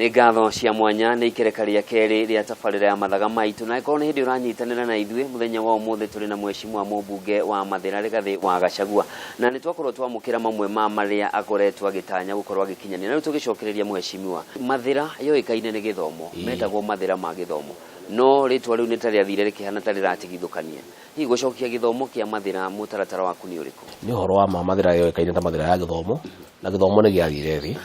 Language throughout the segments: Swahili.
Nĩ ngatho cia mwanya nĩ ikerekaria keri rĩa tabarĩra ya Mathaga Maitu na ĩkorwo nĩ hĩndĩ ũranyitanĩra na ithuĩ mũthenya wa ũmũthĩ tũrĩ na mheshimiwa Mumbunge wa Mathira Rigathi Gachagua na nĩ twakorwo twamũkĩra mamwe ma marĩa akoretwo agĩtanya gũkorwo agĩkinyania na rĩu tũgĩcokereria mheshimiwa Mathira yoĩkaine nĩ gĩthomo metagwo Mathira ma gĩthomo no rĩtwa rĩu nĩ ta rĩathire rĩkĩhana ta rĩratigithũkania hihi gũcokia gĩthomo kĩa Mathira mũtaratara waku nĩ ũrĩkũ? Nĩ ũhoro wa Mathira yoĩkaine ta Mathira ya gĩthomo na gĩthomo nĩ gĩathire thĩ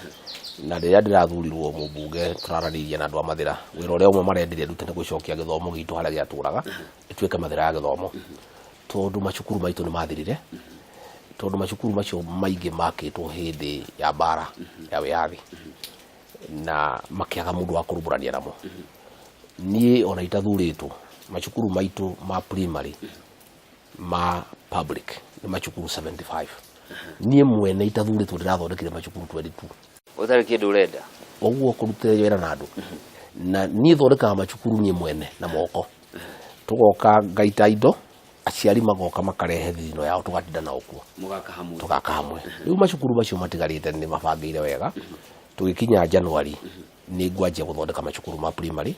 na rĩrĩa ndirathurirwo Mumbunge tũraranĩirie na andũ a Mathira wĩra ũrĩa ũmwe marendire ndute nĩ gũcokia gĩthomo gitũ harĩa gĩatũraga ĩtuĩke Mathira ya gĩthomo tondũ macukuru maitũ nĩ mathirire tondũ macukuru macio maingĩ makĩtwo hĩndĩ ya mbara ya wĩyathi na makĩaga mũndũ wa kũrũmbũrania namo. Niĩ ona itathurĩtwo macukuru maitũ ma primary ma public nĩ macukuru 75 niĩ mwene itathurĩtwo ndĩrathondekire macukuru 22 ũtarĩ kĩndũ ũrenda ũguo kũrutĩra wĩra na andũ na niĩ thondekaga macukuru niĩ mwene na moko tũgoka ngaita indo aciari magoka makarehe thino yao tũgatinda na okuo tũgaka hamwe rĩu macukuru macio matigarĩte nĩ mabangĩire wega tũgĩkinya January nĩ ngwanjia gũthondeka macukuru ma primary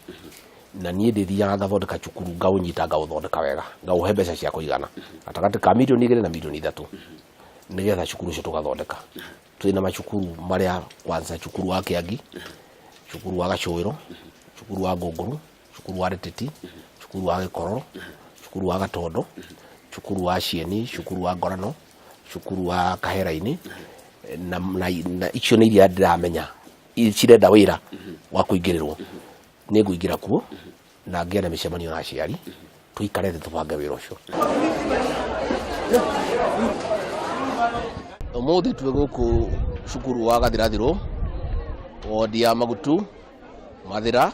na niĩ ndĩthiaga ngathondeka cukuru ngaũnyita ngaũthondeka wega ngaũhe mbeca cia kũigana gatagatĩ ka milioni 2 na milioni 3 nĩgetha cukuru ũcio tũgathondeka twĩna macukuru marĩa kwanza cukuru wa Kĩangi cukuru wa Gacũĩro cukuru wa Ngũngũru cukuru wa Reteti cukuru wa Gĩkororo cukuru wa Gatondo cukuru wa Cieni cukuru wa Ngorano cukuru wa Kahera-inĩ na icio nĩ iria ndĩramenya cirenda wĩra wa kũingĩrĩrwo nĩ ngũingĩra kuo na ngĩe na mĩcemanio na aciari tũikare thĩ tũbange wĩra ũcio. Ũmũthĩ twĩ gũkũ cukuru wa Gathirathirũ wodi ya Magutu Mathira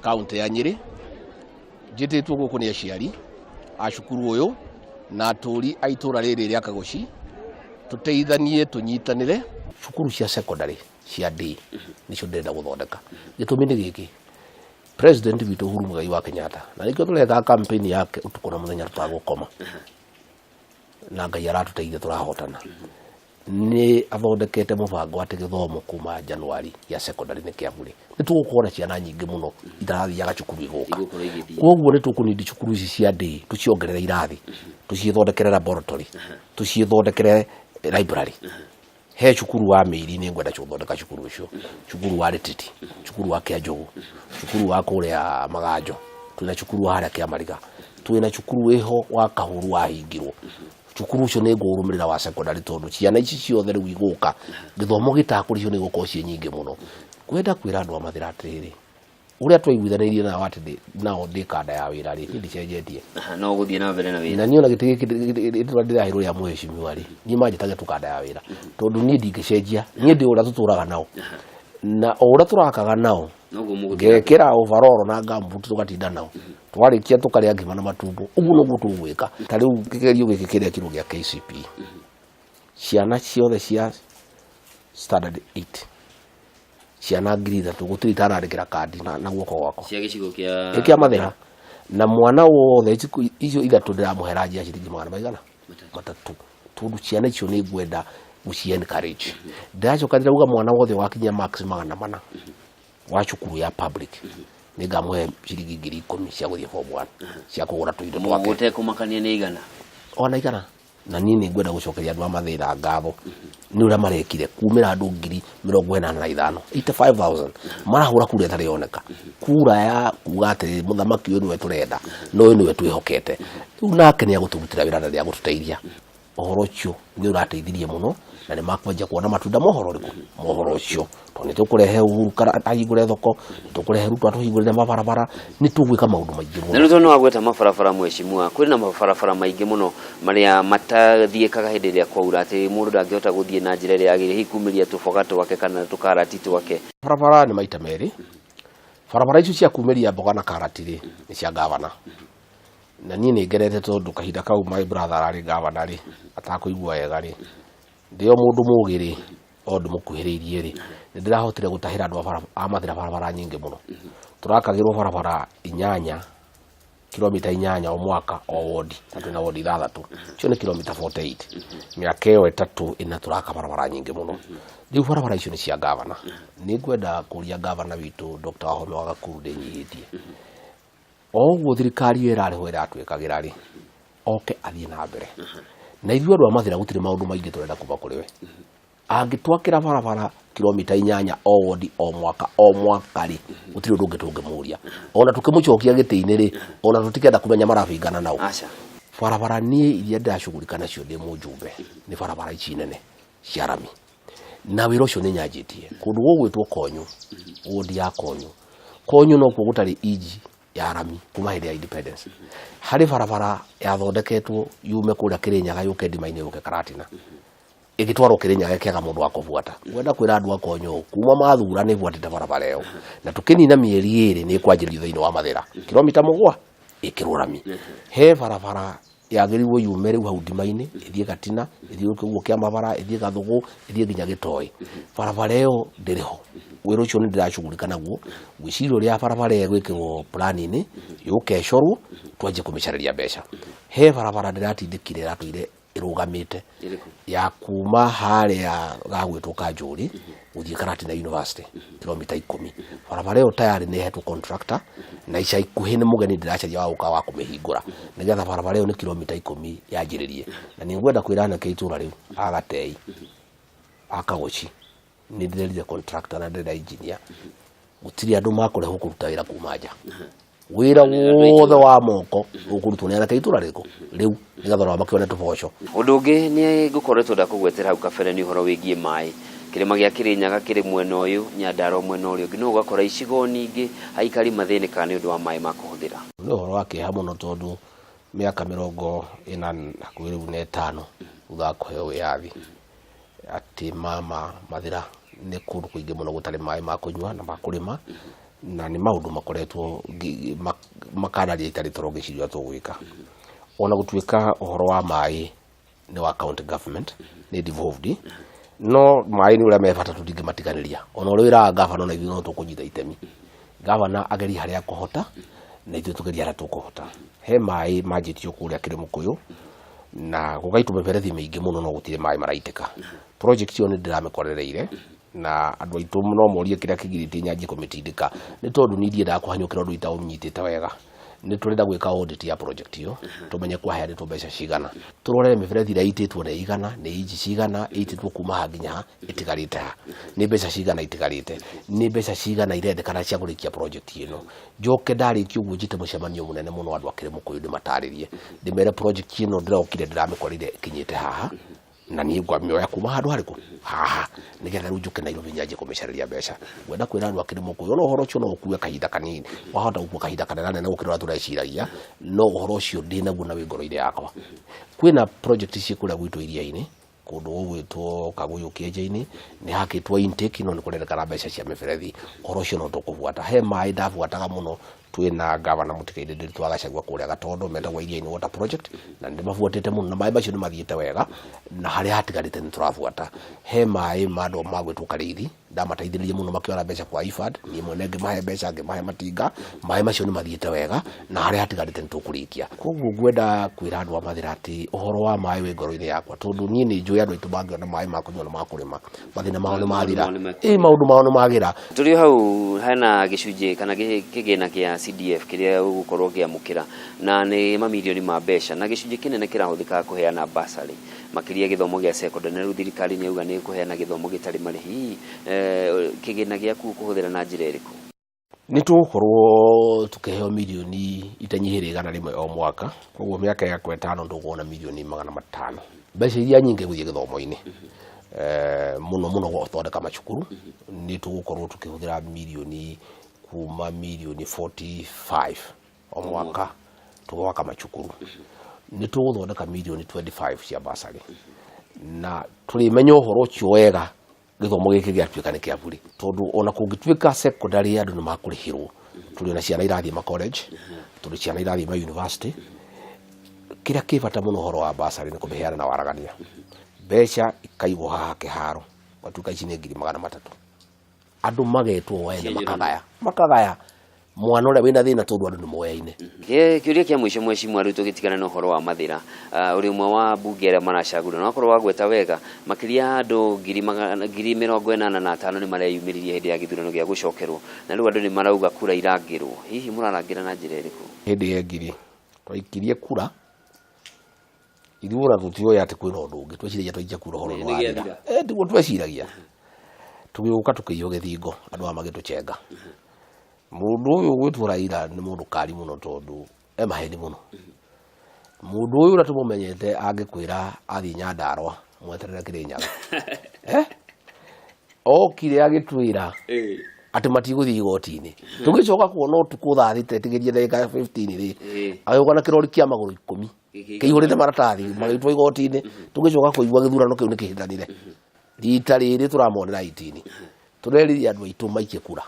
kaunti ya Nyĩrĩ njĩtĩtwo gũkũ nĩ aciari a cukuru ũyũ na atũri a itũra rĩrĩ rĩa Kagoci tũteithanie tũnyitanĩre cukuru cia secondary cia D nicio ndĩrenda gũthondeka gĩtũmi nĩ gĩkĩ President witũ Uhuru Muigai wa Kenyatta na nĩkĩo tũreka campaign yake ũtukũ na mũthenya tũtagũkoma na Ngai aratũteithia tũrahotana nĩ athondekete mũbango atĩ gĩthomo kuma January ya secondary nĩ kĩambure nĩ tũgũkorwo ciana nyingĩ mũno itarathiaga cukuru igũka koguo nĩ tũkũnindi cukuru ici cia D tũciongerere irathi tũciethondekere laboratory tũciethondekere library he cukuru wa Mĩiri nĩ ngwenda gũthondeka cukuru ũcio cukuru wa Reteti cukuru wa Kĩanjũgũ cukuru wa kũrĩa Maganjo twĩna cukuru wa harĩa Kĩamariga twĩna cukuru wĩho wa Kahũru wahingirwo cukuru ũcio nĩ ngũrũmĩrĩra wa secondary tondũ ciana ici ciothe rĩu igũka gĩthomo gĩtakũrĩcio nĩ gũkorwo ciĩ nyingĩ mũno kwenda kwĩra andũ a Mathira atĩrĩrĩ ũrĩa twaiguithanĩirie nao atĩ nao ndĩ kanda ya wĩra rĩ ndicenjetie no gũthiĩ na mbere na wĩra na niĩ ona gĩtĩ ndĩrahĩrwo ya mheshimiwa rĩ niĩ manjĩtage tũkanda ya wĩra tondũ niĩ ndingĩcenjia niĩ ndĩ ũrĩa tũtũraga nao na ũrĩa tũrakaga nao ngekĩra overall na gambuti tũgatinda nao twarĩkia tũkarĩa ngima na matumbo ũguo nĩguo tũgwĩka ta rĩu kĩgerio gĩkĩ kĩrĩa kĩrũ gĩa KCP ciana ciothe cia standard 8 ciana ngiri 3 gũtirĩ itarandĩkĩra kandi na guoko gwako cia gĩcigo kĩa Mathira na mwana wothe icio ithatũ ndĩramũhera njia ciringi 300 tondũ ciana icio nĩ ngwenda gũci encourage ndacoka ndĩrauga mwana wothe wakinyia max 400 wa cukuru ya public nĩ ngamũhe ciringi 10,000 cia gũthiĩ form 1 cia kũgũra tũindo twake gũtekũmakania nĩ igana ona igana na niĩ nĩ ngwenda gũcokeria andũ a Mathira ngatho nĩ ũrĩa marekire kumĩra andũ 85,000 85,000 marahũra kura ĩtarĩ yoneka kura ya kuga atĩ mũthamaki ũyũ nĩwe tũrenda no ũyũ nĩwe twĩhokete rĩu nake nĩ agũtũrutĩra wĩra na nĩ agũtũteithia ũhoro ũcio nĩ ũrateithirie mũno na nĩ makwenja kuona matunda mohoro rĩkũ mohoro ũcio tondũ nĩ tũkũrehe Uhuru ahingũre thoko tũkũrehe Ruto atũhingũrĩre mabarabara nĩ tũgwĩka maũndũ maingĩ mũno na nĩ tondũ wagweta mabarabara mheshimiwa kwĩ na mabarabara maingĩ mũno marĩa matathiĩkaga hĩndĩ ĩrĩa kwaura atĩ mũndũ ndangĩhota gũthiĩ na njĩra ĩrĩa yagĩrĩire kumĩria tũboga twake kana tũkarati twake barabara nĩ maita merĩ barabara icio cia kumĩria mboga na karati rĩ nĩ cia gavana na niĩ nĩ ngerete tondũ kahinda kau my brother arĩ gavana rĩ atakũigua wega rĩ ndĩo mũndũ mũgĩ rĩ o ndĩmũkuhĩrĩirie rĩ nĩ ndĩrahotire gũtahĩra andũ a Mathira barabara nyingĩ mũno tũrakagĩrwo barabara 8 kilomita 8 o mwaka o wodi tatu na wodi 3 cio ni kilomita 48 miaka ĩyo 3 ina turaka barabara nyingi muno riu barabara icio ni cia gavana ni ngwenda kuria gavana witu Dr. Wahome wa Gakuru ndinyihitie oguo thirikari ĩrarĩho ĩratwĩkagira ri oke athie na mbere na ithuĩ andũ a Mathira gũtirĩ maũndũ maingĩ tũrenda kuma kũrĩ we angĩtwakĩra barabara kilomita 8 o wodi o mwaka ri gũtirĩ ũndũ ũngĩ tũngĩmũria ona tũkĩmũcokia gĩtĩ-inĩ ri ona tũtikenda kumenya marabingana nao barabara niĩ iria ndĩracugurika nacio ndĩ mũjumbe nĩ barabara ici nene cia rami na wĩra ũcio nĩ nyanjĩtie kũndũ gũgwĩtwo Konyo wodi ya Konyo no kuo gũtarĩ iji ya rami kuma hĩndĩ ya independence harĩ barabara yathondeketwo yume kũrĩa Kĩrĩnyaga yũke Ndima-inĩ yũke Karatina igitwarwo Kĩrĩnyaga kĩaga mũndũ wa kũbuata gwenda kwĩra andũ a Konyo kuma mathura nĩ buatĩte barabara ĩyo na tũkĩnina mĩeri 2 nĩ kwanjĩrĩrio thĩinĩ wa Mathira kilomita 7 ĩkĩrwo rami he barabara yagĩrĩirwo yume rĩu hau Ndima-inĩ ĩthiĩ Gatina ĩthiĩ kũguo kĩa Mabara ĩthiĩ Gathũgũ ĩthiĩ nginya Gĩtoi barabara ĩyo ndĩrĩho wĩra ũcio nĩ ndĩracugurika naguo gwĩciria ũrĩa barabara ĩgwĩkĩrwo plan-inĩ yũke ĩcorwo twanjie kũmĩcareria mbeca he barabara ndĩratindĩkire ĩratũire ĩrũgamĩte ya kuma harĩa gagwĩtwo Kanjũri gũthiĩ Karatina University kilomita 10 barabara ĩyo tayari nĩ hetwo contractor na ica ikuhĩ nĩ mũgeni ndĩracaria wa gũka wa kũmĩhingũra nĩgetha barabara ĩyo nĩ kilomita 10 yanjĩrĩrie na nĩ ngwenda kwĩra anake itũra rĩu Agatei Akagoci nĩ ndĩrerire contractor na ndĩrera engineer gũtirĩ andũ makũrehwo kũruta wĩra kuma nja wĩra wothe wa moko ũkũrutwo nĩ anake itũra rĩkũ rĩu nĩgetha nao makĩone tũboco ũndũ ũngĩ nĩ ngũkoretwo ndakũgwetera hau kabere nĩ ũhoro wĩgiĩ maĩ kĩrĩma gĩa Kĩrĩnyaga kĩrĩ mwena ũyũ Nyandarua mwena ũrĩa ũngĩ no ũgakora icigo nyingĩ aikari mathĩnĩka nĩ ũndũ wa maĩ ma kũhũthĩra nĩ ũhoro wa kĩeha mũno tondũ mĩaka 40 hakuhĩ rĩu na 5 thutha wa kũheo wĩyathi atĩ Mathira nĩ kũndũ kũingĩ mũno gũtarĩ maĩ ma kũnyua na ma kũrĩma na nĩ maũndũ makoretwo makanaria itarĩ toro gĩcirio tũgwĩka ona gũtuĩka ũhoro wa maĩ nĩ wa county government nĩ devolved no maĩ nĩ ũrĩa mebata tũtingĩmatiganĩria ona ũrĩa wĩra wa gavana na ithuĩ no tũkũnyita itemi gavana ageria harĩa kũhota na ithuĩ tũgeria harĩa tũkũhota he maĩ manjĩtio kũrĩa Kĩrĩmũkũyũ na gũgaitwo mĩberethi mĩingĩ mũno no gũtirĩ maĩ maraitĩka project ĩyo nĩ ndĩramĩkorereire na andũ aitũ no morie kĩrĩa kĩgirĩtie nyanjie kũmĩtindĩka nĩ tondũ nĩ ndiendaga kũhanyũkĩra ũndũ itaũnyitĩte wega nĩ tũrenda gwĩka audit ya project ĩyo tũmenye kwaheanĩtwo mbeca cigana tũrore mĩberethi ĩrĩa ĩitĩtwo nĩ igana nĩ inji cigana ĩitĩtwo kuma ha nginya ha ĩtigarĩte ha nĩ mbeca cigana itigarĩte nĩ mbeca cigana irendekana cia kũrĩkia project ĩno njoke ndarĩkia ũguo njĩte mũcemanio mũnene mũno andũ a Kĩrĩmũkũyũ ndĩmatarĩrie ndĩmere project ĩno ndĩrokire ndĩramĩkorire ĩkinyĩte haha na niĩ ngwamĩoya kuma handũ harĩkũ haha nĩgetha rĩu njũke Nairobi nyanjie kũmĩcareria mbeca gwenda kwĩra andũ a Kĩrĩmũkũyũ no ũhoro ũcio no ũkue kahinda kanini wahota gũkua kahinda kanene na gũkĩra ũrĩa tũreciragia no ũhoro ũcio ndĩ naguo na wĩ ngoro-inĩ yakwa kwĩna project ciĩ kũrĩa gwitũ iria-inĩ kũndũ gũgwĩtwo Kagũyũ Kĩenja-inĩ nĩ hakĩtwo intake no nĩ kũrendekana mbeca cia mĩberethi ũhoro ũcio no tũkũbuata he maĩ ndabuataga mũno twĩna gavana mũtikaine Ndiritu wa Gachagua kũrĩa Gatondo metagwo iria-inĩ water project na ndĩmabuatĩte mũno na maĩ macio nĩ mathiĩte wega na harĩa hatigarĩte nĩ tũrabuata he maĩ ma andũ magwĩtwo Karĩithi ndamateithĩrĩrie mũno makĩona mbeca kwa IFAD niĩ mwene ngĩmahe mbeca ngĩmahe matinga maĩ macio nĩ mathiĩte wega na harĩa hatigarĩte nĩ tũkũrĩkia koguo ngwenda kwĩra andũ a Mathira atĩ ũhoro wa maĩ wĩ ngoro-inĩ yakwa tondũ niĩ nĩ njũĩ andũ aitũ mangĩona maĩ ma kũnyua na ma kũrĩma mathĩna mao nĩ mathira maũndũ mao nĩ magĩra tũrĩ hau hena gĩcunjĩ kana kĩgĩna kĩa CDF kĩrĩa ũgũkorwo gĩamũkĩra na nĩ mamirioni ma mbeca na gĩcunjĩ kĩnene kĩrahũthĩka kũheana bursary makĩria gĩthomo gĩa secondary na rĩu thirikari nĩ yauga nĩ kũheana gĩthomo gĩtarĩ marĩhi kĩgĩna gĩaku kũhũthĩra na njĩra ĩrĩkũ nĩ tũgũkorwo tũkĩheo mirioni itanyihĩrĩ 100 o mwaka koguo mĩaka yakwa 5 ndũkuona mirioni 500 mbeca iria nyingĩ gũthiĩ gĩthomo-inĩ mũno mũno gũthondeka macukuru nĩ tũgũkorwo tũkĩhũthĩra mirioni kuma mirioni 45 o mwaka tũgwaka macukuru nĩ tũgũthondeka mirioni 25 cia bursary na tũrĩmenya ũhoro ũcio wega gĩthomo gĩkĩ gĩatuĩka nĩ kĩa bure tondũ ona kũngĩtuĩka secondary andũ nĩ makũrĩhĩrwo tũrĩ na ciana irathiĩ ma college tũrĩ ciana irathiĩ ma university kĩrĩa kĩbata mũno ũhoro wa bursary nĩ kũmĩheana na waragania mbeca ikaigwo haha kĩharo gatuĩka ici nĩ 300,000 andũ magetwo wene makagaya mwana ule wina thina tondu andu ni moyaine. Kiuria kia mwisho mheshimiwa ritu gitigana na uhoro wa Mathira uri umwe wa bunge aria maracagura no akorwo wagweta wega makiria andu 85,000 ni mareyumiririe hindi ya githurano gia gucokerwo na riu andu ni marauga kura irangirwo hihi murarangira na njira iriku hindi ya ngiri twaikirie kura ithura tutioya ati kwina undu ungi tweciragia twaija kura horo wa ndiguo tweciragia tugiuka tukiyo githingo andu amagitucenga mundu uyu gwitwo Raila ni mundu kari muno tondu maheni muno mundu uyu ratumumenyete angikwira athi Nyandarua mweterera Kirinyaga okire agitwira ati matiguthi igoti-ini tugicoka kuona utuku thaa thita tigirie ndagika 15 ri ayoka na kirori kia maguru 10 kiihurite maratathi magitwo igoti-ini tugicoka kuigua githurano kiu ni kihitanire rita riri turamonera 18 tureriria andu aitu maikie kura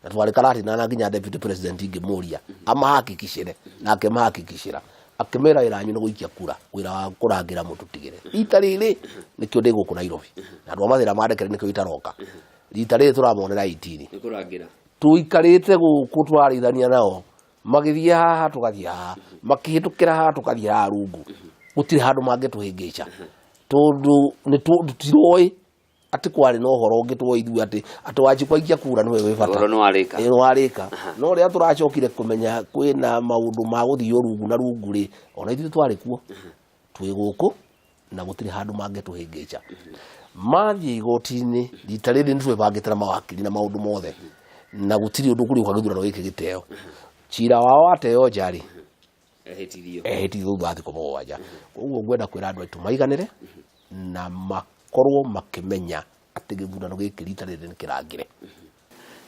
na twari karati na nginya deputy president ngimuria amahakikishire nake mahakikishira akimera iranyu no guikia kura wira wa kurangira mututigire rita riri nikio ndi guku Nairobi na andu Mathira mandekere nikio itaroka rita riri turamonera 18 ni kurangira tuikarite guku twarithania nao magithia haha tugathia haha makihitukira haha tugathia haha rungu gutiri handu mangituhingica tondu ni tutiroi ati kwari no horo ngitwo ithu ati wachi kwaikia kura niwe wi bata horo no arika no ria turacokire kumenya kwina maundu ma guthio rungu na rungu ri ona ithu twari kuo twi guku na gutiri handu mangituhingica mathie igoti-ini rita riri ni twibangitira mawakili na maundu mothe na gutiri undu kuri ukagithurano giki giteo cira wao ateo njari ehetirio thutha thikũ mũgwanja koguo ngwenda kwĩra andũ aitũ maiganĩre na makorwo makĩmenya atĩ gĩthurano gĩkĩ rita rĩrĩ nĩ kĩrangĩre.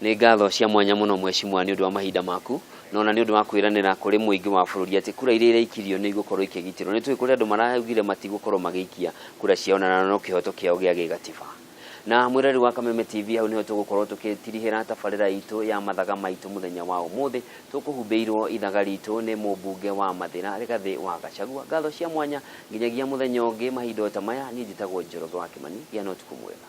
Nĩ ngatho cia mwanya mũno mheshimiwa nĩ ũndũ wa mahinda maku no na nĩ ũndũ wa kwĩranĩra kũrĩ mũingĩ wa bũrũri atĩ kura iria ikirio nĩ igũkorwo ikĩgitĩrwo nĩ tũĩ kũrĩ andũ maraugire matigũkorwo magĩikia kura ciao na no kĩhoto kĩao gĩa gĩgatiba. Na mwirari wa Kameme TV hau niho tugukorwo tukitirihira tabarira itu ya Mathaga Maitu muthenya wa umuthi tukuhumbeirwo ithaga ritu ni Mumbunge wa Mathira Rigathi wa Gachagua. Ngatho cia mwanya nginyagia muthenya ungi mahinda ta maya ni njitagwo Njoroge wa Kimani gĩa no tukumwega.